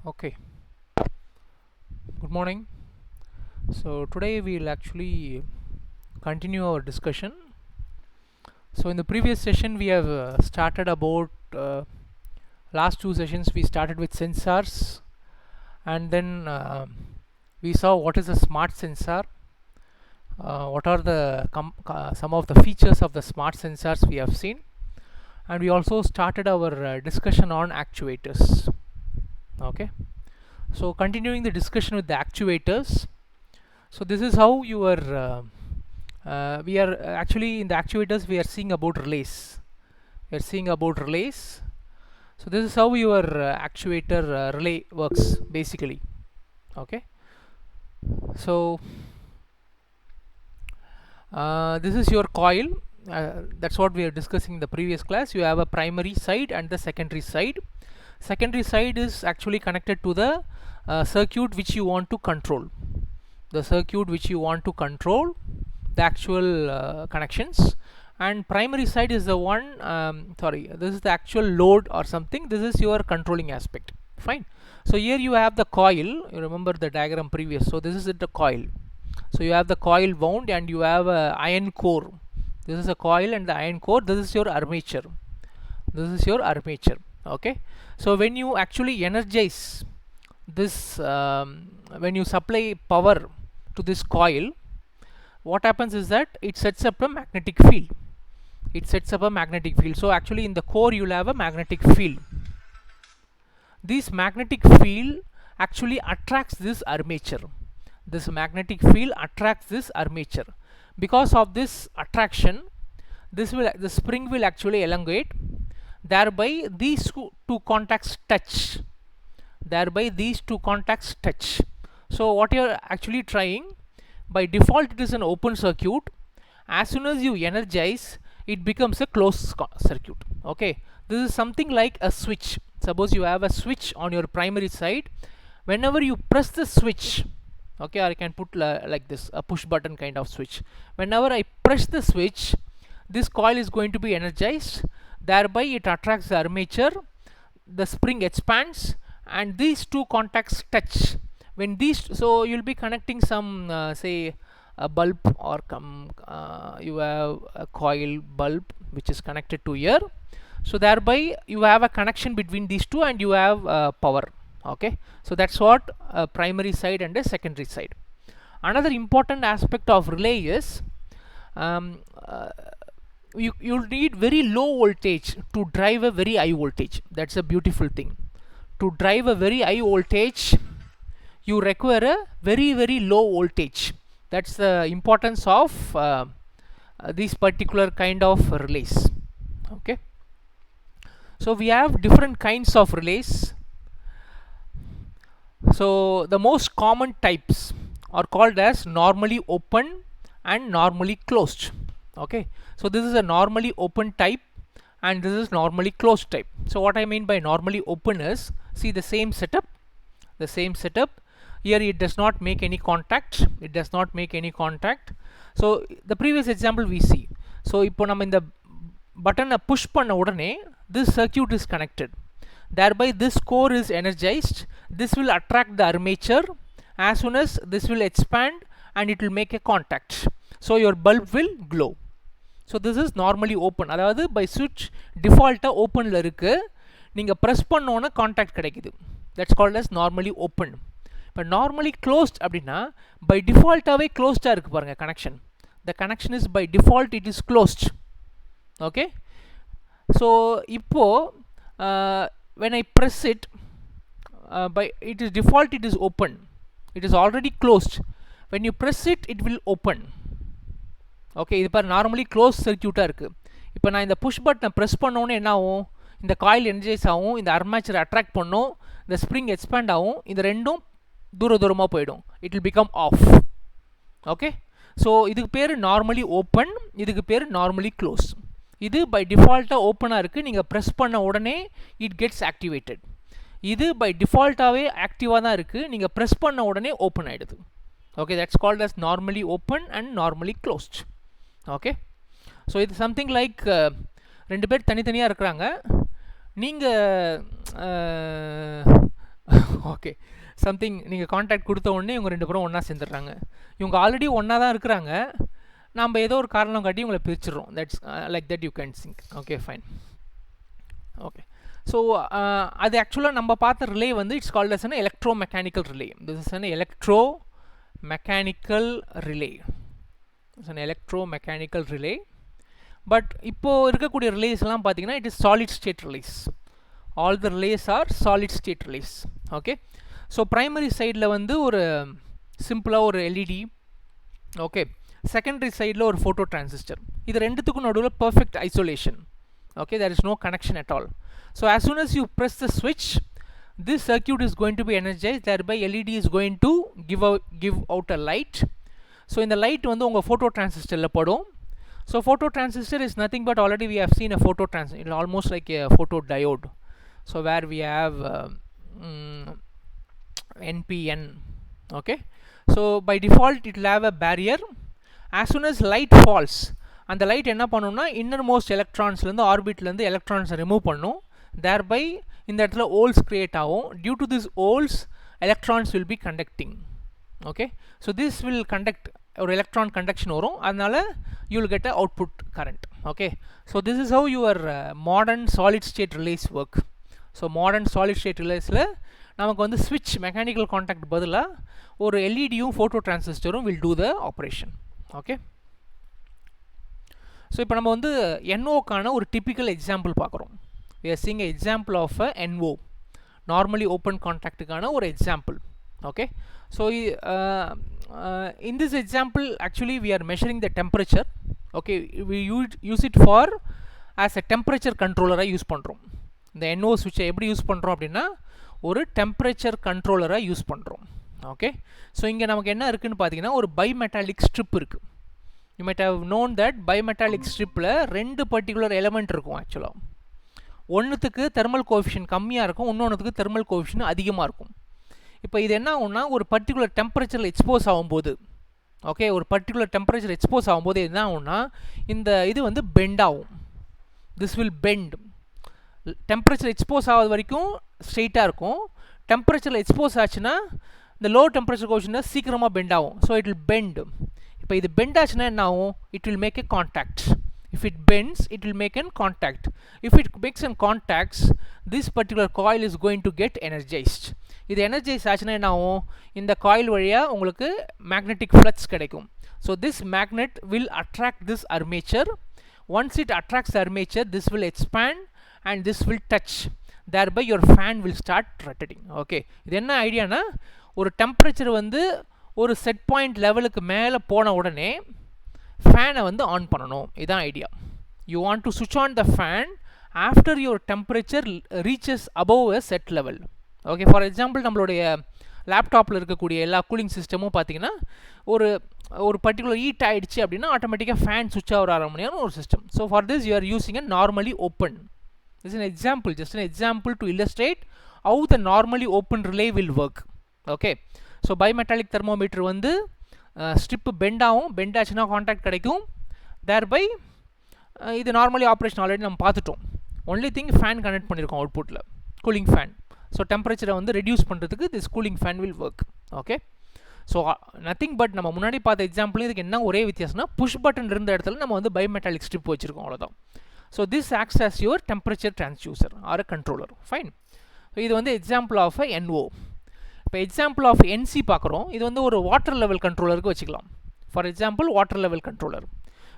Okay, good morning. So today we'll actually continue our discussion. So in the previous session we have started about last two sessions we started with sensors, and then we saw what is a smart sensor, what are the some of the features of the smart sensors we have seen, and we also started our discussion on actuators. Okay, so continuing the discussion with the actuators. So this is how your we are actually in the actuators we are seeing about relays. We are seeing about relays. So this is how your actuator relay works basically. Okay. So this is your coil. That's what we are discussing in the previous class. You have a primary side and the secondary side. Secondary side is actually connected to the circuit which you want to control. The circuit which you want to control, the actual connections, and primary side is the one this is the actual load or something. This is your controlling aspect. Fine. So here you have the coil. You remember the diagram previous. So this is the coil. So you have the coil wound and you have a iron core. This is a coil and the iron core. This is your armature. This is your armature. Okay. So when you actually energize this, when you supply power to this coil, what happens is that it sets up a magnetic field. It sets up a magnetic field. So actually in the core you will have a magnetic field. This magnetic field actually attracts this armature. This magnetic field attracts this armature. Because of this attraction, the spring will actually elongate. Thereby these two contacts touch. Thereby these two contacts touch. So what you are actually trying, by default it is an open circuit. As soon as you energize, it becomes a closed circuit. Okay, this is something like a switch. Suppose you have a switch on your primary side. Whenever you press the switch, okay, or I can put like this, a push button kind of switch. Whenever I press the switch, this coil is going to be energized. Thereby it attracts the armature, the spring expands, and these two contacts touch. When these, so you'll be connecting some say a bulb, or you have a coil bulb which is connected to here. So thereby you have a connection between these two and you have power. Okay, so that's what a primary side and a secondary side. Another important aspect of relay is you'll need very low voltage to drive a very high voltage. That's a beautiful thing. To drive a very high voltage, you require a very low voltage. That's the importance of these particular kind of relays. Okay, so we have different kinds of relays. So the most common types are called as normally open and normally closed. Okay, so this is a normally open type and this is normally closed type. So what I mean by normally open is, see the same setup. Here it does not make any contact. It does not make any contact. So the previous example we see. So இப்போ நம்ம இந்த button push பண்ண உடனே this circuit is connected. Thereby this core is energized. This will attract the armature. As soon as this will expand and it will make a contact. So your bulb will glow. So this is normally open. அதாவது by switch default open ல இருக்கு. நீங்க press பண்ணோன contact கிடைக்குது. That's called as normally open. But normally closed அப்படின்னா by default ஆவே closed இருக்கு பாருங்க connection. The connection is by default it is closed. Okay. So இப்போ when I press it, by it is default it is open. It is already closed. When you press it, it will open. Okay, இது பாரு normally close சர்க்யூட்டாக இருக்குது. இப்போ நான் இந்த push பட்டனை press பண்ணோன்னே என்ன ஆகும், இந்த காயில் எனர்ஜைஸ் ஆகும், இந்த அர்மேச்சரை அட்ராக்ட் பண்ணும், இந்த ஸ்ப்ரிங் எக்ஸ்பேண்ட் ஆகும், இந்த ரெண்டும் தூரமாக போயிடும். It will become off. Okay, so இதுக்கு பேர் நார்மலி ஓப்பன், இதுக்கு பேர் நார்மலி க்ளோஸ். இது பை டிஃபால்ட்டாக ஓப்பனாக இருக்குது. நீங்கள் ப்ரெஸ் பண்ண உடனே இட் கெட்ஸ் ஆக்டிவேட்டட். இது பை டிஃபால்ட்டாகவே ஆக்டிவாக தான் இருக்குது. நீங்கள் ப்ரெஸ் பண்ண உடனே ஓப்பன் ஆகிடுது. Okay, that's called as normally open and normally closed. Okay, so இது சம்திங் லைக் ரெண்டு பேர் தனித்தனியாக இருக்கிறாங்க. நீங்கள் ஓகே, சம்திங் நீங்கள் கான்டாக்ட் கொடுத்த உடனே இவங்க 2 பேரும் ஒன்றா சேர்ந்துடுறாங்க. இவங்க ஆல்ரெடி ஒன்றா தான் இருக்கிறாங்க, நம்ம ஏதோ ஒரு காரணம் காட்டி உங்களை பிரிச்சிடுறோம். That's like that you can think. Okay fine. Okay, so அது ஆக்சுவலாக நம்ம பார்த்த ரிலே வந்து it's called as an electro mechanical relay. This is an electro mechanical relay. It's an electro mechanical relay. But இப்போது இருக்கக்கூடிய ரிலேஸ்லாம் பார்த்தீங்கன்னா it is solid state relays. All the relays are solid state relays. Okay, so primary சைடில் வந்து ஒரு சிம்பிளாக ஒரு LED. Okay, secondary சைடில் ஒரு ஃபோட்டோ டிரான்சிஸ்டர். இது ரெண்டுத்துக்கும் நடுவில் perfect isolation. Okay, there is no connection at all. So as soon as you press the switch, this circuit is going to be energized, thereby LED is going to give out a light. So in the light vandu unga photo transistor la padum. So photo transistor is nothing but already we have seen a photo transistor. It's almost like a photo diode. So where we have NPN. Okay, so by default it will have a barrier. As soon as light falls, அந்த light என்ன பண்ணும்னா inner most எலக்ட்ரான்ஸ்லேருந்து ஆர்பிட்லேருந்து எலக்ட்ரான்ஸை remove பண்ணும். Thereby இந்த இடத்துல holes create ஆகும். Due to this holes electrons will be conducting. Okay, so this will conduct, ஒரு எலக்ட்ரான் கண்டக்ஷன் வரும், அதனால் you will get a output current. Okay, so this is how your modern solid state relays work. So modern solid state ரிலேஸில் நமக்கு வந்து ஸ்விட்ச் mechanical contact பதிலாக ஒரு எல்இடியும் photo டிரான்சிஸ்டரும் will do the operation. Okay, so இப்போ நம்ம வந்து NO-க்கான ஒரு டிப்பிக்கல் எக்ஸாம்பிள் பார்க்குறோம். we are seeing an example of a NO, normally open contactக்கான ஒரு example. Okay, so in this example actually we are measuring the temperature. okay, we use it for as a temperature controller use பண்ணுறோம். இந்த NO switch எப்படி use பண்ணுறோம் அப்படின்னா ஒரு temperature கண்ட்ரோலராக use பண்ணுறோம். Okay, so இங்கே நமக்கு என்ன இருக்குதுன்னு பார்த்தீங்கன்னா ஒரு பைமெட்டாலிக் ஸ்ட்ரிப் இருக்குது. You might have known that bimetallic stripல 2 particular element இருக்கும். ஆக்சுவலாக ஒன்றுத்துக்கு தெர்மல் கோஎஃபிஷியன்ட் கம்மியாக இருக்கும், இன்னொன்றுத்துக்கு தெர்மல் கோஎஃபிஷியன்ட் அதிகமாக இருக்கும். இப்போ இது என்ன ஆகும்னா ஒரு பர்டிகுலர் டெம்பரேச்சரில் எக்ஸ்போஸ் ஆகும்போது, ஓகே, ஒரு பர்டிகுலர் டெம்பரேச்சர் எக்ஸ்போஸ் ஆகும்போது என்ன ஆகும்னா இந்த இது வந்து பெண்ட் ஆகும். This will bend. Temperature expose ஆகாத வரைக்கும் ஸ்ட்ரெயிட்டாக இருக்கும். டெம்பரேச்சரில் எக்ஸ்போஸ் ஆச்சுன்னா இந்த லோ டெம்பரேச்சர் கோஎஃபிஷியன்ட் சீக்கிரமாக பெண்ட் ஆகும். So it will bend. இப்போ இது பெண்ட் ஆச்சுன்னா என்ன ஆகும்? It will make a contact. If it bends, it will make a contact. If it makes a contacts, this particular coil is going to get energized. இது energize ஆச்சுன்னா என்ன ஆகும்? இந்த காயில் வழியாக உங்களுக்கு magnetic flux கிடைக்கும். So this magnet will attract this armature. Once it attracts the armature, this will expand and this will touch. Thereby your fan will start rotating. Okay, இது என்ன ஐடியானா ஒரு டெம்பரேச்சர் வந்து ஒரு செட் பாயிண்ட் லெவலுக்கு மேலே போன உடனே ஃபேனை வந்து ஆன் பண்ணணும். இதுதான் ஐடியா. யூ வாண்ட் டு சுவிட்ச் on the fan after your temperature reaches above a set level. Okay, for example நம்மளுடைய லேப்டாப்பில் இருக்கக்கூடிய எல்லா கூலிங் சிஸ்டமும் பார்த்தீங்கன்னா ஒரு பர்டிகுலர் ஹீட் ஆகிடுச்சு அப்படின்னா ஆட்டோமேட்டிக்காக ஃபேன் சுவிட்ச் ஆகிற ஆரம்பியான ஒரு system. So for this you are using a normally open. This is an example, just an example to illustrate how the normally open relay will work. Okay, so bimetallic thermometer வந்து strip bend ஆகும். Bend ஆச்சுன்னா contact கிடைக்கும். தேர்பை இது normally operation already நம்ம பார்த்துட்டோம். Only thing fan connect பண்ணியிருக்கோம் அவுட்புட்டில், cooling fan. So டெம்பரேச்சரை வந்து ரெடியூஸ் பண்ணுறதுக்கு this cooling fan will work. Okay, so nothing but நம்ம முன்னாடி பார்த்த எக்ஸாம்பிள் இதுக்கு என்ன ஒரே வித்தியாசம்னா புஷ் பட்டன் இருந்த இடத்துல நம்ம வந்து பைமெட்டாலிக் ஸ்ட்ரிப் வச்சுருக்கோம், அவ்வளோதான். So this acts as your temperature transducer or a controller. Fine. இது வந்து எக்ஸாம்பிள் ஆஃப் அ NO. இப்போ எக்ஸாம்பிள் ஆஃப் NC பார்க்குறோம். இது வந்து ஒரு வாட்டர் லெவல் கண்ட்ரோலருக்கு வச்சுக்கலாம். For example water level controller.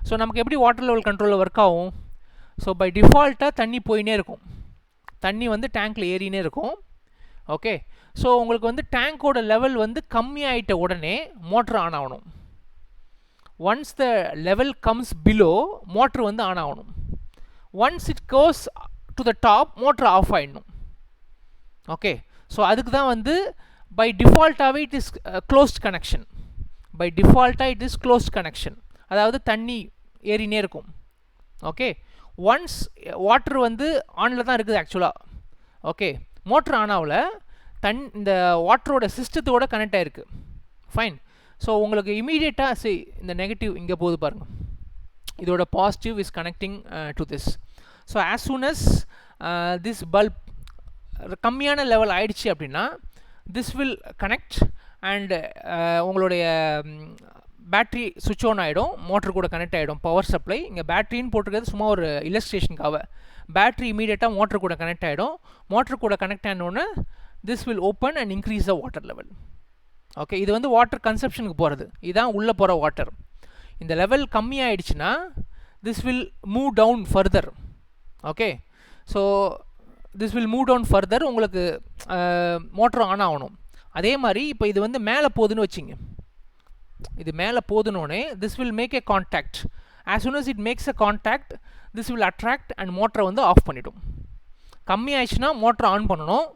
So நமக்கு எப்படி வாட்டர் லெவல் கண்ட்ரோலர் ஒர்க் ஆகும்? ஸோ பை டிஃபால்ட்டாக தண்ணி போயினே இருக்கும். தண்ணி வந்து டேங்க்கில் ஏறினே இருக்கும். ஓகே, ஸோ உங்களுக்கு வந்து டேங்கோட லெவல் வந்து கம்மியாயிட்ட உடனே மோட்டர் ஆன் ஆகணும். Once the level comes below motor வந்து ஆன் ஆகணும். Once it goes to the top motor off ஆகிடணும். ஓகே, ஸோ அதுக்கு தான் வந்து பை டிஃபால்ட்டாகவே it is closed connection. By டிஃபால்ட்டாக இட் இஸ் க்ளோஸ்ட் கனெக்ஷன், அதாவது தண்ணி ஏறினே இருக்கும். ஓகே, ஒன்ஸ் வாட்டர் வந்து ஆனில் தான் இருக்குது ஆக்சுவலாக. ஓகே, மோட்ரு ஆன் ஆகல, இந்த வாட்டரோட சிஸ்டத்தோட கனெக்ட் ஆகிருக்கு. ஃபைன். ஸோ உங்களுக்கு இமீடியட்டாக இந்த நெகட்டிவ் இங்கே போகுது பாருங்கள், இதோட positive is connecting to this. So as soon as this bulb கம்மியான லெவல் ஆயிடுச்சு அப்படின்னா திஸ் வில் கனெக்ட் அண்ட் உங்களுடைய பேட்ரி சுவிட்ச் ஆன் ஆகிடும், மோட்டர் கூட கனெக்ட் ஆகிடும். பவர் சப்ளை இங்கே பேட்ரின்னு போட்டிருக்கிறது சும்மா ஒரு இல்லஸ்ட்ரேஷனுக்காக. பேட்ரி இமீடியட்டாக மோட்டர் கூட கனெக்ட் ஆகிடும். மோட்டர் கூட கனெக்ட் ஆனோடனே this will open and increase the water level. Okay, இது வந்து வாட்டர் கன்சப்ஷனுக்கு போகிறது, இதுதான் உள்ளே போகிற வாட்டர். இந்த லெவல் கம்மியாகிடுச்சுன்னா this will move down further. Okay, so this will move down further, உங்களுக்கு மோட்டர் ஆன் ஆகணும். அதே மாதிரி இப்போ இது வந்து மேலே போகுதுன்னு வச்சிங்க, இது மேலே போதுனோடனே this will make a contact. As soon as it makes a contact this will attract and மோட்டரை வந்து ஆஃப் பண்ணிவிடும். கம்மி ஆயிடுச்சுன்னா மோட்டரை ஆன் பண்ணணும்,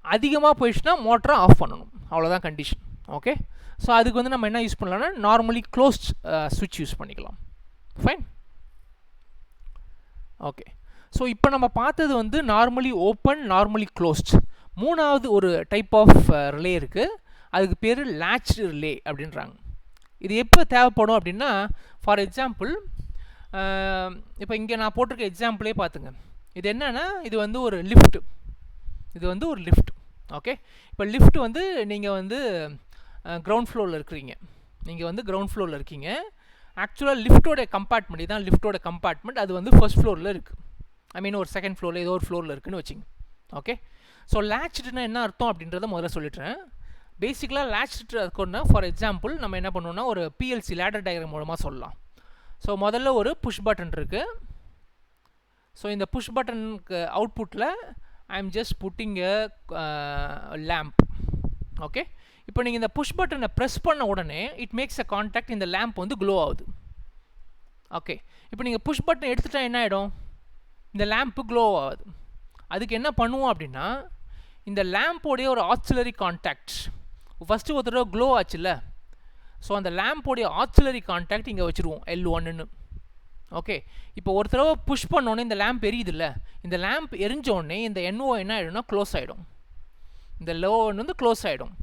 அதிகமாக போயிடுச்சுன்னா மோட்டரை ஆஃப் பண்ணணும். அவ்வளோதான் கண்டிஷன். ஓகே, ஸோ அதுக்கு வந்து நம்ம என்ன யூஸ் பண்ணலாம்னா நார்மலி க்ளோஸ்ட் சுவிட்ச் யூஸ் பண்ணிக்கலாம். ஃபைன். ஓகே, ஸோ இப்போ நம்ம பார்த்தது வந்து நார்மலி ஓப்பன், நார்மலி க்ளோஸ்ட். மூணாவது ஒரு டைப் ஆஃப் ரிலே இருக்குது, அதுக்கு பேர் latched ரிலே அப்படின்றாங்க. இது எப்போ தேவைப்படும் அப்படின்னா, ஃபார் எக்ஸாம்பிள் இப்போ இங்கே நான் போட்டிருக்க எக்ஸாம்பிளே பார்த்துங்க. இது என்னென்னா, இது வந்து ஒரு லிஃப்ட், இது வந்து ஒரு லிஃப்ட். ஓகே, இப்போ லிஃப்ட் வந்து நீங்கள் வந்து கிரவுண்ட் ஃப்ளோரில் இருக்கிறீங்க, நீங்கள் வந்து கிரவுண்ட் ஃப்ளோரில் இருக்கீங்க. ஆக்சுவலாக லிஃப்ட்டோட கம்பார்ட்மெண்ட் தான் லிஃப்ட்டோட கம்பார்ட்மெண்ட், அது வந்து ஃபர்ஸ்ட் ஃப்ளோரில் இருக்குது. ஐ மீன் ஒரு செகண்ட் ஃப்ளோரில் ஏதோ ஒரு ஃப்ளோரில் இருக்குதுன்னு வச்சிங்க. ஓகே, ஸோ latchedனா என்ன அர்த்தம் அப்படின்றத முதல்ல சொல்லிட்டுறேன். பேசிக்கலாக latched இருக்குன்னா, ஃபார் எக்ஸாம்பிள் நம்ம என்ன பண்ணுவோம்னா ஒரு பிஎல்சி லேடர் டயக்ராம் மூலமாக சொல்லலாம். ஸோ முதல்ல ஒரு புஷ் பட்டன் இருக்குது. ஸோ இந்த புஷ் பட்டனுக்கு அவுட்புட்டில் I am just putting a lamp. Okay, இப்போ நீங்கள் இந்த புஷ் பட்டனை ப்ரெஸ் பண்ண உடனே இட் மேக்ஸ் அ கான்டாக்ட், இந்த லேம்ப் வந்து க்ளோ ஆகுது. ஓகே, இப்போ நீங்கள் புஷ் பட்டன் எடுத்துட்டா என்ன ஆகிடும், இந்த லேம்ப்பு க்ளோ ஆகுது. அதுக்கு என்ன பண்ணுவோம் அப்படின்னா, இந்த லேம்போடைய ஒரு ஆக்சிலரி கான்டாக்ட் ஃபஸ்ட்டு ஒரு தடவை க்ளோ ஆச்சுல்ல, ஸோ அந்த லேம்போடைய ஆக்சிலரி கான்டாக்ட் இங்கே வச்சுருவோம் L1ன்னு. ஓகே, இப்போ ஒரு தடவை புஷ் பண்ணோன்னே இந்த லேம்ப் எரியுதுல்ல, இந்த லேம்ப் எரிஞ்சோடனே இந்த NO என்ன ஆகிடும்னா க்ளோஸ் ஆகிடும், இந்த லோன் வந்து க்ளோஸ் ஆகிடும்.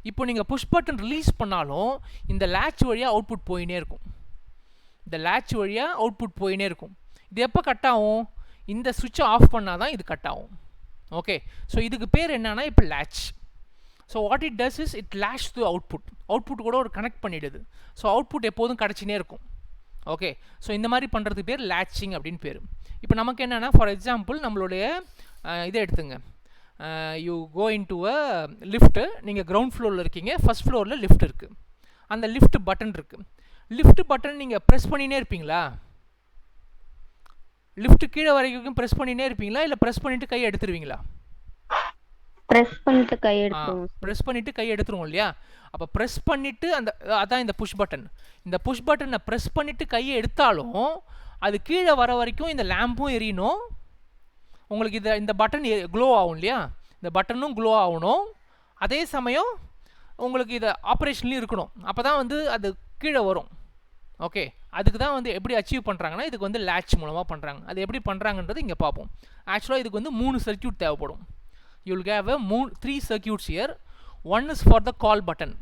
இப்போ நீங்கள் புஷ் பட்டன் ரிலீஸ் பண்ணாலும் இந்த லேட்ச் வழியாக அவுட்புட் போயினே இருக்கும், இந்த லேட்ச் வழியாக அவுட்புட் போயினே இருக்கும். இது எப்போ கட் ஆகும், இந்த சுவிட்சை ஆஃப் பண்ணால் தான் இது கட் ஆகும். ஓகே, ஸோ இதுக்கு பேர் என்னன்னா இப்போ latch. So what it does is it latch to output கூட ஒரு கனெக்ட் பண்ணிவிடுது. ஸோ அவுட்புட் எப்போதும் கிடச்சினே இருக்கும். ஓகே, ஸோ இந்த மாதிரி பண்ணுறதுக்கு பேர் latching அப்படின்னு பேர். இப்போ நமக்கு என்னென்னா, ஃபார் எக்ஸாம்பிள் நம்மளுடைய இதை எடுத்துங்க, you go into a lift, நீங்கள் கிரவுண்ட் ஃப்ளோரில் இருக்கீங்க, ஃபஸ்ட் ஃப்ளோரில் லிஃப்ட் இருக்குது, அந்த லிஃப்ட் பட்டன் இருக்குது. லிஃப்ட் பட்டன் நீங்கள் ப்ரெஸ் பண்ணினே இருப்பீங்களா, லிஃப்ட் கீழே வரைக்கும் ப்ரெஸ் பண்ணினே இருப்பீங்களா, இல்லை ப்ரெஸ் பண்ணிவிட்டு கையை எடுத்துருவீங்களா? ப்ரெஸ் பண்ணிட்டு கை எடுத்துருவோம். ப்ரெஸ் பண்ணிவிட்டு கை எடுத்துருவோம் இல்லையா? அப்போ ப்ரெஸ் பண்ணிவிட்டு அந்த அதான் இந்த புஷ் பட்டன். இந்த புஷ் பட்டனை ப்ரெஸ் பண்ணிவிட்டு கையை எடுத்தாலும் அது கீழே வர வரைக்கும் இந்த லேம்பும் எரியணும், உங்களுக்கு இந்த பட்டன் க்ளோ ஆகும் இல்லையா, இந்த பட்டனும் க்ளோ ஆகணும், அதே சமயம் உங்களுக்கு இதை ஆப்ரேஷன்லேயும் இருக்கணும், அப்போ தான் வந்து அது கீழே வரும். ஓகே, அதுக்கு தான் வந்து எப்படி அச்சீவ் பண்ணுறாங்கன்னா, இதுக்கு வந்து latch மூலமாக பண்ணுறாங்க. அது எப்படி பண்ணுறாங்கன்றது இங்கே பார்ப்போம். ஆக்சுவலாக இதுக்கு வந்து 3 சர்க்யூட் தேவைப்படும். You will have a 3 circuits here. One is for the call button,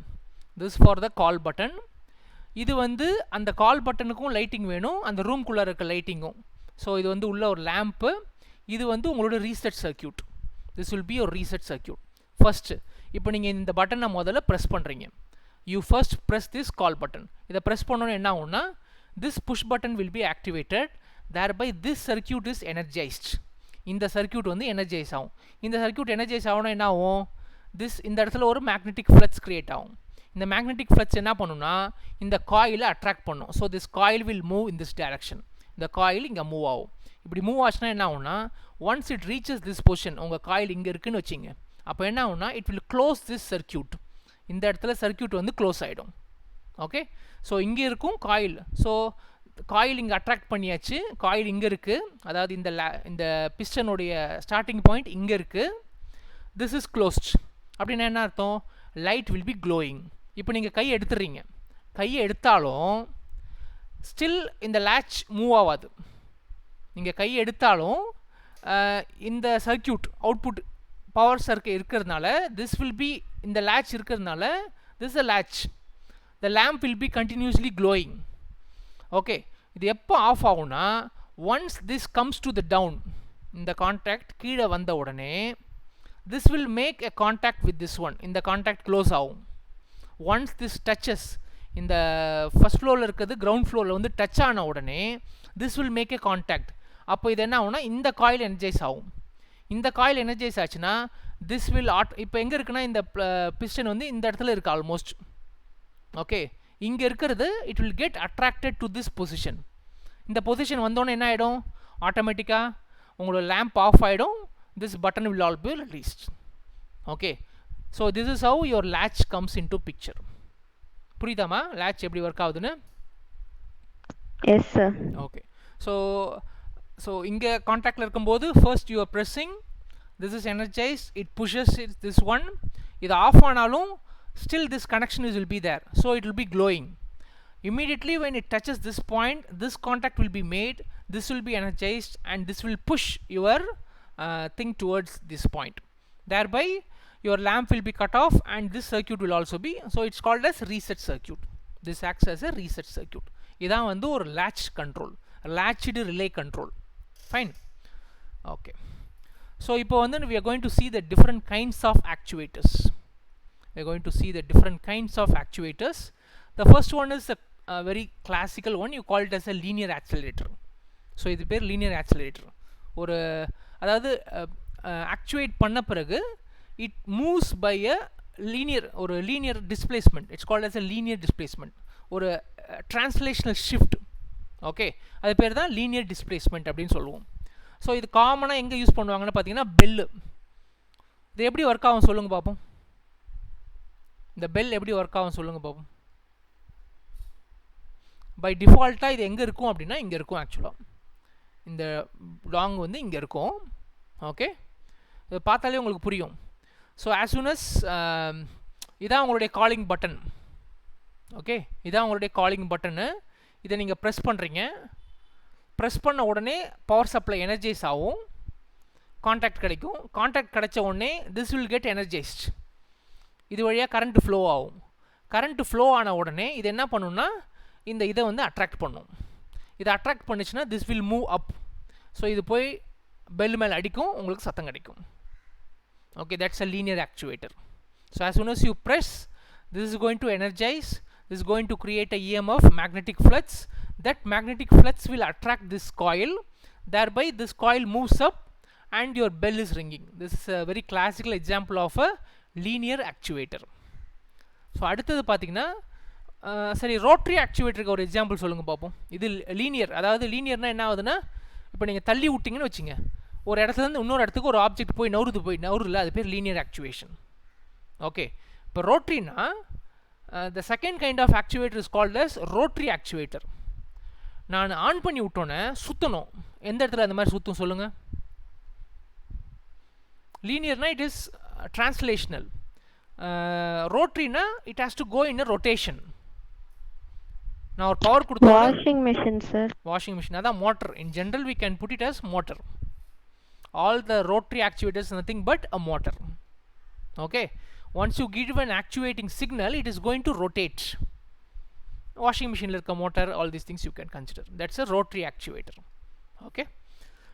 this for the call button. இது வந்து அந்த கால் பட்டனுக்கும் லைட்டிங் வேணும், அந்த ரூம்குள்ளே இருக்க லைட்டிங்கும். ஸோ இது வந்து உள்ள ஒரு லேம்ப்பு, இது வந்து உங்களோட reset circuit. This will be ஒரு ரீசெட் சர்க்யூட். ஃபஸ்ட்டு இப்போ நீங்கள் இந்த பட்டனை முதல்ல ப்ரெஸ் பண்ணுறீங்க, you first press this call button. இதை ப்ரெஸ் பண்ணோன்னு என்ன ஆகும்னா, this push button will be activated, thereby this circuit is energised. இந்த சர்க்யூட் வந்து எனர்ஜைஸ் ஆகும். இந்த சர்க்யூட் எனர்ஜைஸ் ஆகணும் என்ன ஆகும், இந்த இடத்துல ஒரு மேக்னெட்டிக் ஃப்ளக்ஸ் கிரியேட் ஆகும். இந்த மேக்னெட்டிக் ஃப்ளக்ஸ் என்ன பண்ணுன்னா, இந்த காயிலை அட்ராக்ட் பண்ணும். So this coil will move in this direction. இந்த காயில் இங்கே மூவ் ஆகும். இப்படி மூவ் ஆச்சுன்னா என்ன ஆகும்னா, once it reaches this position, உங்கள் காயில் இங்கே இருக்குன்னு வச்சிங்க, அப்போ என்ன ஆகும்னா it will close this circuit. இந்த இடத்துல சர்க்யூட் வந்து க்ளோஸ் ஆகிடும். ஓகே, ஸோ இங்கே இருக்கும் காயில். ஸோ காயில் இங்கே அட்ராக்ட் பண்ணியாச்சு, காயில் இங்கே இருக்குது, அதாவது இந்த பிஸ்டனுடைய ஸ்டார்டிங் பாயிண்ட் இங்கே இருக்குது. This is closed. அப்படின்னா என்ன அர்த்தம், லைட் வில் பி க்ளோயிங். இப்போ நீங்கள் கையை எடுத்துடுறீங்க, கையை எடுத்தாலும் ஸ்டில் இந்த latch மூவ் ஆகாது. நீங்கள் கையை எடுத்தாலும் இந்த சர்க்யூட் அவுட்புட் பவர் சர்க்கியூட் இருக்கிறதுனால திஸ் வில் பி, இந்த latch இருக்கிறதுனால this a latch, the lamp will be continuously glowing. Okay, இது எப்போ ஆஃப் ஆகும்னா, once this comes to the down, இந்த கான்டாக்ட் கீழே வந்த உடனே this will make a contact with this one. இந்த contact close ஆகும். once this touches இந்த first floorல இருக்குது ground floorல வந்து touch ஆன உடனே this will make a contact. அப்போ இது என்ன ஆகும்னா இந்த coil energize ஆகும். இந்த coil energize ஆச்சுன்னா this will இப்போ எங்க இருக்குன்னா இந்த piston வந்து இந்த இடத்துல இருக்கு almost. ஓகே, இங்க இருக்கிறது it will get attracted to this position. இந்த position வந்தோடனே என்ன ஆயிடும், ஆட்டோமேட்டிக்கா உங்களோட lamp off ஆயிடும். this button will all be released. okay, so this is how your latch comes into picture. புரியுதாமா latch எப்படி ஒர்க் ஆகுதுன்னு? yes sir. okay, so இங்க கான்டாக்ட்ல இருக்கும்போது first you are pressing, this is energized, it pushes it, this one இது of ஆனாலும் still this connection will be there, so it will be glowing. Immediately when it touches this point, this contact will be made, this will be energized, and this will push your thing towards this point. Thereby your lamp will be cut off and this circuit will also be, so it's called as reset circuit. This acts as a reset circuit. இதான் வந்து ஒரு latch control, latched relay control. Fine. okay, so இப்போ வந்து we are going to see the different kinds of actuators. We are going to see the different kinds of actuators. The first one is a very classical one, you call it as a linear accelerator. so இது பேர் linear accelerator. ஒரு அதாவது actuate பண்ண பிறகு it moves by a linear displacement. it's called as a linear displacement, ஒரு translational shift. okay, அது பேர் தான் linear displacement அப்படின்னு சொல்லுவோம். ஸோ இது காமனாக எங்கே யூஸ் பண்ணுவாங்கன்னு பார்த்தீங்கன்னா பெல்லு. இது எப்படி ஒர்க் ஆகும் சொல்லுங்க பார்ப்போம். இந்த பெல் எப்படி ஒர்க் ஆகும் சொல்லுங்க பார்ப்போம். பை டிஃபால்ட்டாக இது எங்கே இருக்கும் அப்படின்னா இங்கே இருக்கும். ஆக்சுவலாக இந்த லாங் வந்து இங்கே இருக்கும். ஓகே, இது பார்த்தாலே உங்களுக்கு புரியும். ஸோ ஆஸ் சூன் அஸ் இதான் உங்களுடைய காலிங் பட்டன். ஓகே, இதான் உங்களுடைய காலிங் பட்டனு. இதை நீங்கள் ப்ரெஸ் பண்ணுறீங்க. ப்ரெஸ் பண்ண உடனே பவர் சப்ளை எனர்ஜைஸ் ஆகும், கான்டாக்ட் கிடைக்கும். கான்டாக்ட் கிடைச்ச உடனே திஸ் வில் கெட் எனர்ஜைஸ்ட். இது வழியாக கரண்ட் ஃப்ளோ ஆகும். கரண்ட் ஃப்ளோ ஆன உடனே இது என்ன பண்ணுன்னா இந்த இதை வந்து அட்ராக்ட் பண்ணும். இதை அட்ராக்ட் பண்ணிச்சுன்னா this will move up. So இது போய் பெல் மேலே அடிக்கும், உங்களுக்கு சத்தம் கிடைக்கும். Okay, that's a linear actuator. So as soon as you press, this is going to energize, this is going to create a EMF, magnetic flux. That magnetic flux will attract this coil, thereby this coil moves up and your bell is ringing. This is a very classical example of a linear actuator. So அடுத்தது பார்த்தீங்கன்னா சரி, rotary ஆக்சுவேட்டருக்கு ஒரு example சொல்லுங்கள் பார்ப்போம். இது linear, அதாவது லீனியர்னால் என்ன ஆகுதுன்னா இப்போ நீங்கள் தள்ளி விட்டிங்கன்னு வச்சுங்க, ஒரு இடத்துலேருந்து இன்னொரு இடத்துக்கு ஒரு ஆப்ஜெக்ட் போய் நவுறுல, அது பேர் லீனியர் ஆக்சுவேஷன். ஓகே, இப்போ ரோட்ரினா the second kind of actuator is called as rotary actuator. நான் ஆன் பண்ணி விட்டோன்னே சுற்றணும். எந்த இடத்துல அந்த மாதிரி சுற்றும் சொல்லுங்கள்? லீனியர்னா இட் இஸ் டிரான்ஸ்லேஷனல். ரோட்ரினா it has to go in a rotation. நான் ஒரு பவர் கொடுத்தேன். Washing machine sir. Washing machine, அதான் motor. In general we can put it as motor. All the rotary ஆக்சுவேட்டர்ஸ் nothing but a motor. Okay, once you give an actuating signal, it is going to rotate. Washing machine la irukka motor, all these things you can consider. That's a rotary actuator. Okay,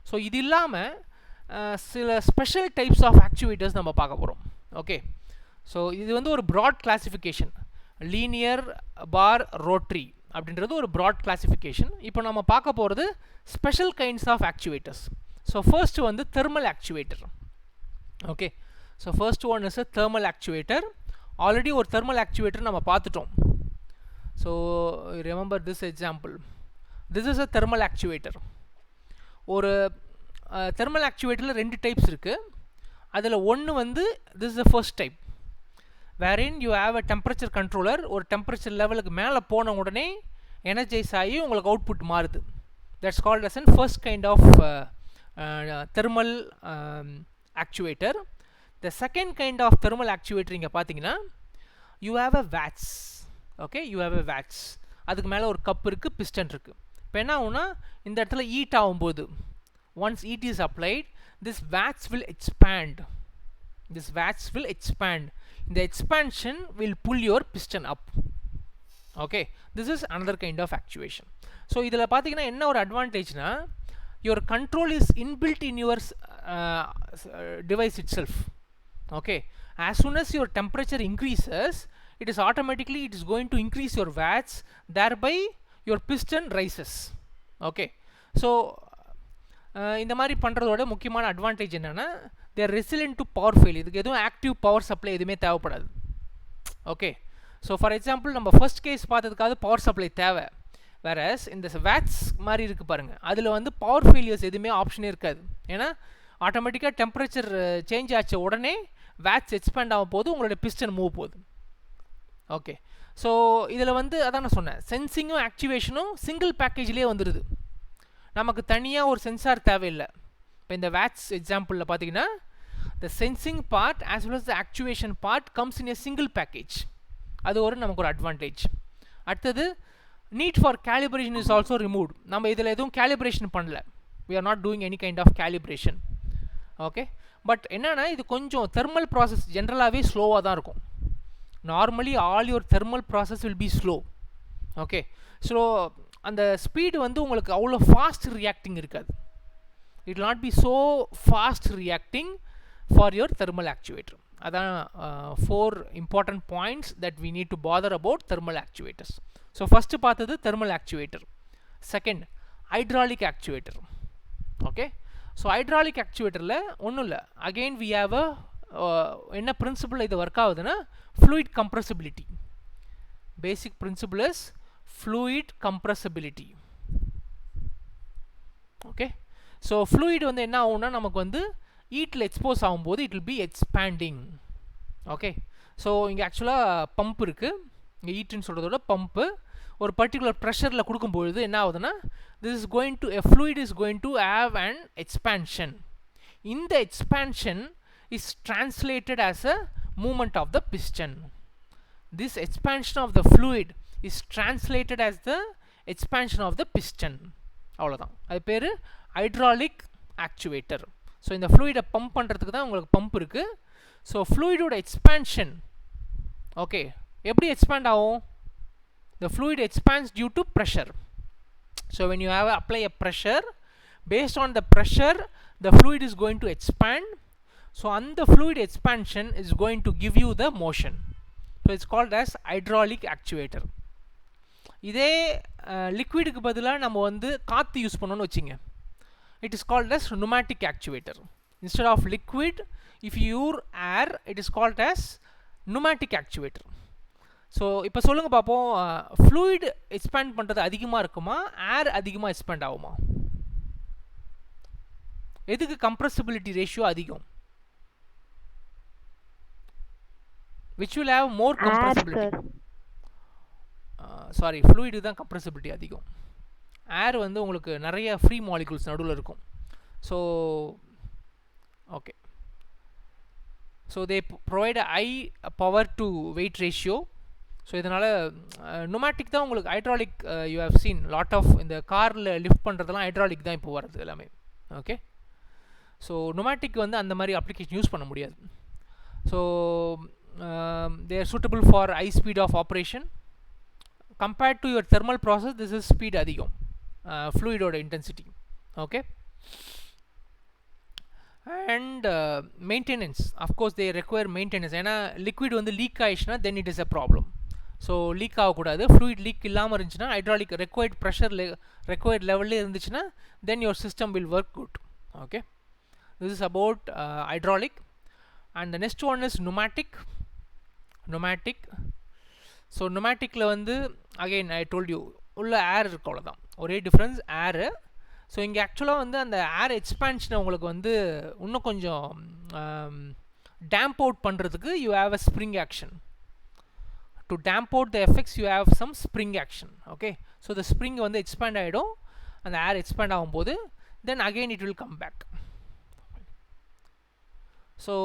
so idu illama sila special types of actuators நம்ம பார்க்க போறோம். Okay, so இது வந்து ஒரு broad classification, linear bar rotary அப்படின்றது ஒரு broad classification. இப்போ நம்ம பார்க்க போறது special kinds of actuators. So first வந்து thermal actuator. Okay, so first one is a thermal actuator. Already ஒரு thermal actuator நம்ம பார்த்துட்டோம். So remember this example. This is a thermal actuator. ஒரு thermal actuatorல ரெண்டு டைப்ஸ் இருக்கு. அதில் ஒன்று வந்து this is the first type, wherein you have a temperature controller. ஒரு temperature லெவலுக்கு மேலே போன உடனே எனர்ஜைஸ் ஆகி உங்களுக்கு அவுட்புட் மாறுது. That's called as a first kind of thermal actuator. The second kind of thermal actuator இங்கே பார்த்தீங்கன்னா you have a vats. Okay, you have a vats. அதுக்கு மேலே ஒரு கப் இருக்குது, பிஸ்டன் இருக்குது. இப்போ என்ன ஆகும்னா இந்த இடத்துல ஹீட் ஆகும்போது once heat is applied, this vats will expand. This vats will expand. The expansion will pull your piston up. Okay, this is another kind of actuation. So இதில் பார்த்தீங்கன்னா என்ன ஒரு அட்வான்டேஜ்னா your control is inbuilt in your device itself. Okay, as soon as your temperature increases, it is automatically it is going to increase your watts, thereby your piston rises. Okay, so இந்த மாதிரி பண்ணுறதோட முக்கியமான advantage என்னென்னா they are resilient to power fail. இதுக்கு எதுவும் active power supply எதுவுமே தேவைப்படாது. Okay, so for example நம்ம ஃபர்ஸ்ட் கேஸ் பார்த்ததுக்காவது பவர் சப்ளை தேவை, வேறஸ் இந்த வேட்ஸ் மாதிரி இருக்குது பாருங்கள், அதில் வந்து பவர் ஃபெயிலியர்ஸ் எதுவுமே ஆப்ஷனே இருக்காது. ஏன்னா ஆட்டோமேட்டிக்காக டெம்பரேச்சர் சேஞ்ச் ஆச்ச உடனே வேட்ஸ் எக்ஸ்பேண்ட் ஆகும் போது உங்களோட பிஸ்டன் மூவ் போகுது. ஓகே, ஸோ இதில் வந்து அதான் நான் சொன்னேன், சென்சிங்கும் ஆக்டிவேஷனும் சிங்கிள் பேக்கேஜ்லேயே வந்துடுது, நமக்கு தனியாக ஒரு சென்சார் தேவையில்லை. இப்போ இந்த வேட்ஸ் எக்ஸாம்பிளில் பார்த்தீங்கன்னா the sensing part as well as the actuation part comes in a single package. அது ஒரு நமக்கு ஒரு அட்வான்டேஜ். அடுத்தது need for calibration is also removed. நம்ம இதில் எதுவும் calibration பண்ணல, we are not doing any kind of calibration. Okay, but என்னன்னா இது கொஞ்சம் தெர்மல் ப்ராசஸ் ஜென்ரலாகவே ஸ்லோவாக தான் இருக்கும். Normally all your thermal process will be slow. Okay, so அந்த ஸ்பீடு வந்து உங்களுக்கு அவ்வளோ ஃபாஸ்ட் ரியாக்டிங் இருக்காது. It will not be so fast reacting for your thermal actuator. அதான் 4 important points that we need to bother about thermal actuators. So first பார்த்தது thermal actuator, second hydraulic actuator. okay, so hydraulic actuatorல ஒன்றும் இல்லை, again we have a என்ன principle இது work ஆகுதுன்னா fluid compressibility. basic principle is fluid compressibility. okay, so fluid வந்து என்ன ஆகும்னா நமக்கு வந்து ஹீட்டில் எக்ஸ்போஸ் ஆகும்போது it will be expanding. Okay, so இங்கே ஆக்சுவலாக பம்ப் இருக்குது, இங்கே ஹீட்டுன்னு சொல்கிறதோட பம்ப்பு ஒரு பர்டிகுலர் ப்ரெஷரில் கொடுக்கும்பொழுது என்ன ஆகுதுன்னா this is going to a fluid is going to have an expansion. இந்த expansion is translated as a movement of the piston. This expansion of the fluid is translated as the expansion of the piston. அவ்வளோதான், அது பேர் hydraulic actuator. So இந்த ஃப்ளூயிடை pump பண்ணுறதுக்கு தான் உங்களுக்கு pump இருக்குது. So ஃப்ளூயிடோட எக்ஸ்பேன்ஷன் ஓகே எப்படி எக்ஸ்பேண்ட் ஆகும்? The fluid expands due to pressure. So when you have apply a pressure, based on the pressure the fluid is going to expand. So அந்த fluid expansion is going to give you the motion. So it's called as hydraulic actuator. இதே லிக்விடுக்கு பதிலாக நம்ம வந்து காற்று use பண்ணோன்னு வச்சுங்க, it is called as pneumatic actuator. Instead of liquid, if you use air, it is called as pneumatic actuator. So இப்போ சொல்லுங்கள் பார்ப்போம், ஃப்ளூயிட் எக்ஸ்பேண்ட் பண்ணுறது அதிகமாக இருக்குமா, ஏர் அதிகமாக எக்ஸ்பேண்ட் ஆகுமா? எதுக்கு கம்ப்ரெசிபிலிட்டி ரேஷியோ அதிகம்? which will have more compressibility. Sorry, fluid தான் கம்ப்ரெசிபிலிட்டி அதிகம். ஏர் வந்து உங்களுக்கு நிறைய ஃப்ரீ மாலிகுல்ஸ் நடுவில் இருக்கும். So okay, so they provide high power to weight ratio. So இதனால் நுமேட்டிக் தான் உங்களுக்கு hydraulic you have seen lot of இந்த காரில் லிஃப்ட் பண்ணுறதுலாம் ஹைட்ராலிக் தான் இப்போ வருது எல்லாமே. ஓகே, ஸோ நுமேட்டிக் வந்து அந்த மாதிரி அப்ளிகேஷன் யூஸ் பண்ண முடியாது. So they are suitable for high speed of operation. Compared to your thermal process this is speed அதிகம் ஃப்ளூயிடோட intensity. Okay, and maintenance of course they require maintenance. ஏன்னா லிக்விட் வந்து leak ஆயிடுச்சுன்னா then it is a problem. So leak ஆகக்கூடாது. Fluid leak இல்லாமல் இருந்துச்சுன்னா hydraulic required pressure required லெவல்லே இருந்துச்சுன்னா then your system will work good. Okay, this is about hydraulic. And the next one is pneumatic. So நுமேட்டிக்கில் வந்து again I told you உள்ள ஏர் இருக்கு, அவ்வளோதான், ஒரே டிஃப்ரென்ஸ் ஏரு. ஸோ இங்கே ஆக்சுவலாக வந்து அந்த ஏர் எக்ஸ்பேன்ஷனை உங்களுக்கு வந்து இன்னும் கொஞ்சம் டேம்ப் அவுட் பண்ணுறதுக்கு you have a spring action. To damp out the effects you have some spring action. Okay, so the spring வந்து எக்ஸ்பேண்ட் ஆகிடும், அந்த ஏர் எக்ஸ்பேண்ட் ஆகும்போது then again it will come back. So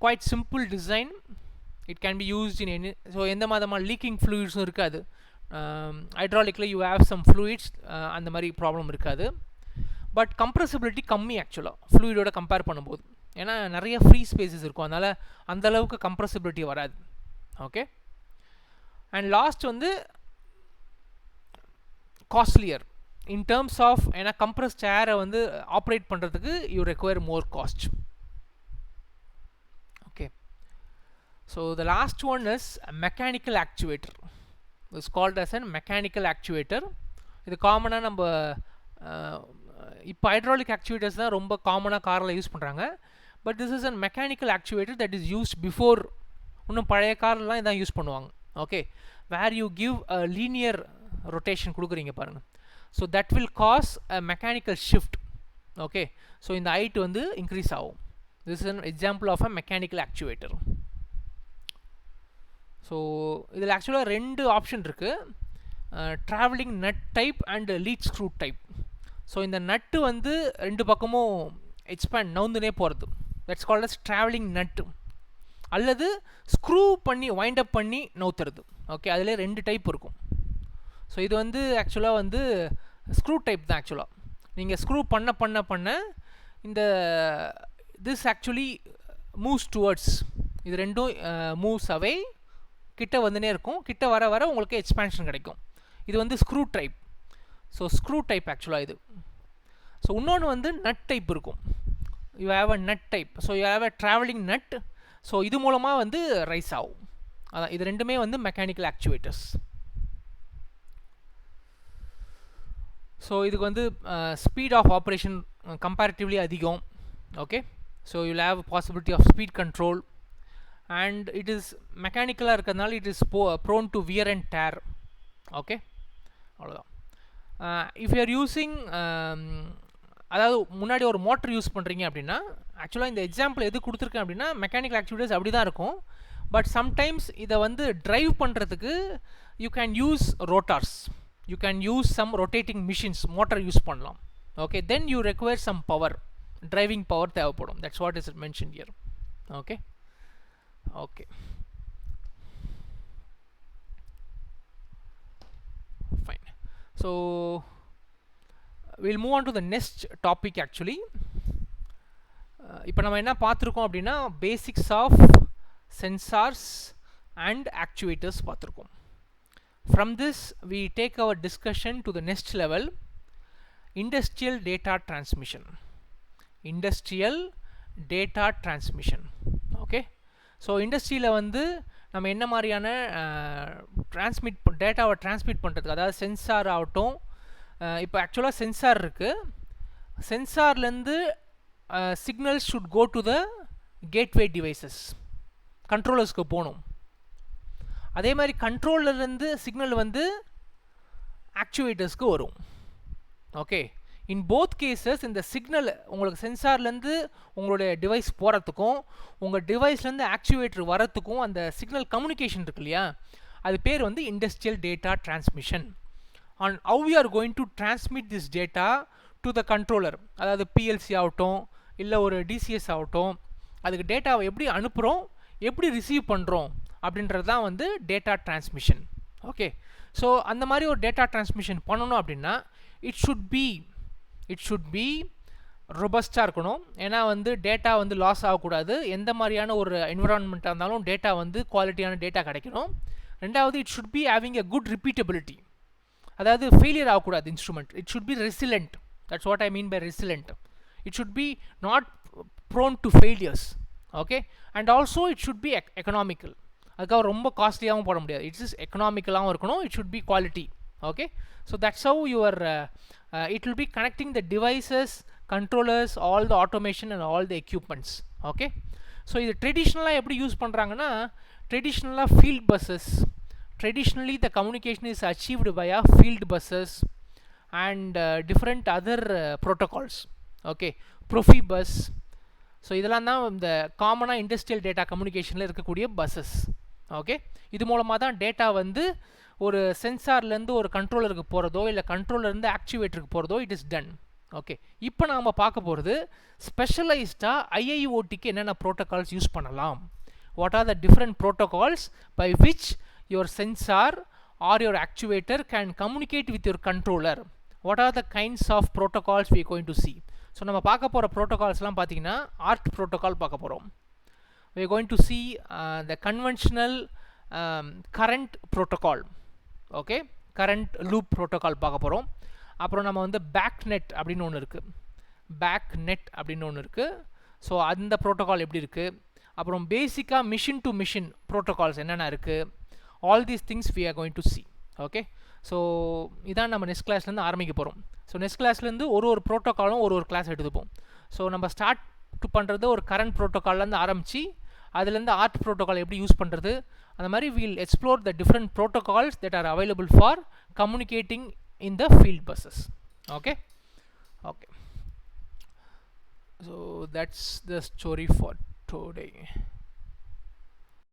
quite simple design. It can be used in any. So எந்த மாதிரி leaking ஃப்ளூயிட்ஸும் இருக்காது. ஹைட்ராலிக்கில் you have some fluids, அந்த மாதிரி ப்ராப்ளம் இருக்காது. பட் கம்ப்ரெசிபிலிட்டி கம்மி ஆக்சுவலாக ஃப்ளூயிடோட கம்பேர் பண்ணும்போது. ஏன்னா நிறைய ஃப்ரீ ஸ்பேசஸ் இருக்கும், அதனால் அந்தளவுக்கு கம்ப்ரெசிபிலிட்டி வராது. ஓகே, அண்ட் லாஸ்ட் வந்து காஸ்ட்லியர் இன் டேர்ம்ஸ் ஆஃப், ஏன்னா கம்ப்ரெஸ்ட் ஏரை வந்து ஆப்ரேட் பண்ணுறதுக்கு you require more cost. So the last one is a mechanical actuator. It's called as a mechanical actuator. இது காமனாக நம்ம இப்போ ஹைட்ராலிக் ஆக்சுவேட்டர்ஸ் தான் ரொம்ப காமனாக காரில் யூஸ் பண்ணுறாங்க. But this is a mechanical actuator that is used before. இன்னும் பழைய கார்லாம் இதான் யூஸ் பண்ணுவாங்க. Okay, where you give a linear rotation கொடுக்குறீங்க பாருங்கள். So that will cause a mechanical shift. Okay, so இந்த ஹைட் வந்து இன்க்ரீஸ் ஆகும். This is an example of a mechanical actuator. So இதில் ஆக்சுவலாக 2 ஆப்ஷன் இருக்குது, travelling nut type and lead screw type. So இந்த nut வந்து 2 பக்கமும் எக்ஸ்பேண்ட் நவுந்துனே போகிறது, தட்ஸ் கால்ட் அஸ் ட்ராவலிங் நட்டு. அல்லது ஸ்க்ரூ பண்ணி வைண்ட் அப் பண்ணி நவுத்துறது. ஓகே, அதில் 2 டைப் இருக்கும். ஸோ இது வந்து ஆக்சுவலாக வந்து ஸ்க்ரூ டைப் தான். ஆக்சுவலாக நீங்கள் ஸ்க்ரூ பண்ண பண்ண பண்ண இந்த திஸ் ஆக்சுவலி மூவ்ஸ் டுவர்ட்ஸ், இது 2ம் மூவ்ஸ் அவே, கிட்ட வந்துனே இருக்கும். கிட்ட வர வர உங்களுக்கு எக்ஸ்பேன்ஷன் கிடைக்கும். இது வந்து screw type. So screw type ஆக்சுவலாக இது. ஸோ இன்னொன்று வந்து நட் டைப் இருக்கும். You have a nut type. So you have a travelling nut. So இது மூலமாக வந்து ரைஸ் ஆகும். அதான் இது 2மே வந்து மெக்கானிக்கல் ஆக்சுவேட்டர்ஸ். ஸோ இதுக்கு வந்து ஸ்பீட் ஆஃப் ஆப்ரேஷன் கம்பேரிட்டிவ்லி அதிகம். Okay, so you have possibility of speed control and it is மெக்கானிக்கலாக இருக்கிறதுனால it is prone to wear and tear. Okay, அவ்வளோதான். இஃப் யூ ஆர் யூஸிங், அதாவது முன்னாடி ஒரு மோட்டர் யூஸ் பண்ணுறீங்க அப்படின்னா, ஆக்சுவலாக இந்த எக்ஸாம்பிள் எது கொடுத்துருக்கேன் அப்படின்னா மெக்கானிக்கல் ஆக்டிவிட்டீஸ் அப்படி தான் இருக்கும். பட் சம்டைம்ஸ் இதை வந்து ட்ரைவ் பண்ணுறதுக்கு you can use rotors, you can use some rotating machines, motor use பண்ணலாம். Okay, then you require some power, driving power தேவைப்படும். That's what is mention here. ஓகே, okay, fine. So we'll move on to the next topic actually. இப்போ நம்ம என்ன பார்த்துருக்கோம் அப்படின்னா basics of sensors and actuators பார்த்துருக்கோம். From this we take our discussion to the next level, industrial data transmission. Industrial data transmission. Okay, so இண்டஸ்ட்ரியில் வந்து நம்ம என்ன மாதிரியான டேட்டாவை டிரான்ஸ்மிட் பண்ணுறதுக்கு, அதாவது சென்சார் ஆகட்டும். இப்போ ஆக்சுவலாக சென்சார் இருக்குது. சென்சார்லேருந்து signals should go to the gateway devices, கண்ட்ரோலர்ஸ்க்கு போகணும். அதே மாதிரி கண்ட்ரோலர்லேருந்து சிக்னல் வந்து ஆக்சுவேட்டர்ஸ்க்கு வரும். ஓகே, இன் போத் கேசஸ் இந்த சிக்னல் உங்களுக்கு சென்சார்லேருந்து உங்களுடைய டிவைஸ் போகிறதுக்கும் உங்கள் டிவைஸ்லேருந்து ஆக்சுவேட்டர் வரத்துக்கும் அந்த சிக்னல் கம்யூனிகேஷன் இருக்கு இல்லையா, அது பேர் வந்து industrial data transmission. On how you are going to transmit this data to the controller, அதாவது பிஎல்சி ஆகட்டும் இல்லை ஒரு டிசிஎஸ் ஆகட்டும், அதுக்கு டேட்டாவை எப்படி அனுப்புகிறோம், எப்படி ரிசீவ் பண்ணுறோம் அப்படின்றது தான் வந்து டேட்டா டிரான்ஸ்மிஷன். ஓகே, ஸோ அந்த மாதிரி ஒரு டேட்டா டிரான்ஸ்மிஷன் பண்ணணும் அப்படின்னா இட் ஷுட் பி ரொபஸ்டாக இருக்கணும். ஏன்னா வந்து டேட்டா வந்து லாஸ் ஆகக்கூடாது. எந்த மாதிரியான ஒரு என்விரான்மெண்ட்டாக இருந்தாலும் டேட்டா வந்து குவாலிட்டியான டேட்டா கிடைக்கணும். ரெண்டாவது it should be having a good repeatability, அதாவது ஃபெயிலியர் ஆகக்கூடாது instrument. It should be resilient. That's what I mean by resilient. It should be not prone to failures. Okay, and also it should be economical. அதுக்காக ரொம்ப காஸ்ட்லியாகவும் போட முடியாது. It's is எக்கனாமிக்கலாகவும் இருக்கணும். It should be quality. Okay, so that's how your it will be connecting the devices, controllers, all the automation and all the equipments. Okay, so இது ட்ரெடிஷ்னலாக எப்படி யூஸ் பண்ணுறாங்கன்னா, ட்ரெடிஷ்னலாக field buses, traditionally the communication is achieved via field buses and different other protocols. Okay, Profibus. So இதெல்லாம் தான் இந்த காமனாக industrial data கம்யூனிகேஷனில் இருக்கக்கூடிய பஸ்ஸஸ். ஓகே, இது மூலமாக தான் டேட்டா வந்து ஒரு சென்சார்லேருந்து ஒரு கண்ட்ரோலருக்கு போகிறதோ இல்லை கண்ட்ரோலர்லேருந்து ஆக்சுவேட்டருக்கு போகிறதோ இட் இஸ் டன். ஓகே, இப்போ நாம் பார்க்க போகிறது ஸ்பெஷலைஸ்டாக ஐஐஓடிக்கு என்னென்ன ப்ரோட்டோகால்ஸ் யூஸ் பண்ணலாம். What are the different protocols by which your sensor or your actuator can communicate with your controller. What are the kinds of protocols we going to see. So நம்ம பார்க்க போகிற ப்ரோட்டோகால்ஸ்லாம் பார்த்தீங்கன்னா ஆர்ட் ப்ரோட்டோகால் பார்க்க போகிறோம். we are going to see the conventional current protocol. Okay, current loop protocol பார்க்க போகிறோம். அப்புறம் நம்ம வந்து பேக் நெட் அப்படின்னு ஒன்று இருக்குது. ஸோ அந்த ப்ரோட்டோகால் எப்படி இருக்குது. அப்புறம் பேசிக்காக மிஷின் டு மிஷின் ப்ரோட்டோகால்ஸ் என்னென்ன இருக்குது, all these things we are going to see. Okay, so இதான் நம்ம நெக்ஸ்ட் கிளாஸ்லேருந்து ஆரம்பிக்க போகிறோம். ஸோ நெக்ஸ்ட் கிளாஸ்லேருந்து ஒரு ப்ரோட்டோக்காலும் ஒரு கிளாஸ் எடுத்துப்போம். ஸோ நம்ம ஸ்டார்ட் பண்ணுறது ஒரு கரண்ட் ப்ரோட்டோக்கால்லேருந்து ஆரம்பித்து அதுலேருந்து ஆர்ட் ப்ரோட்டோக்கால் எப்படி யூஸ் பண்ணுறது, அந்த மாதிரி we'll explore the different protocols that are available for communicating in the field buses. Okay, okay, so that's the story for today.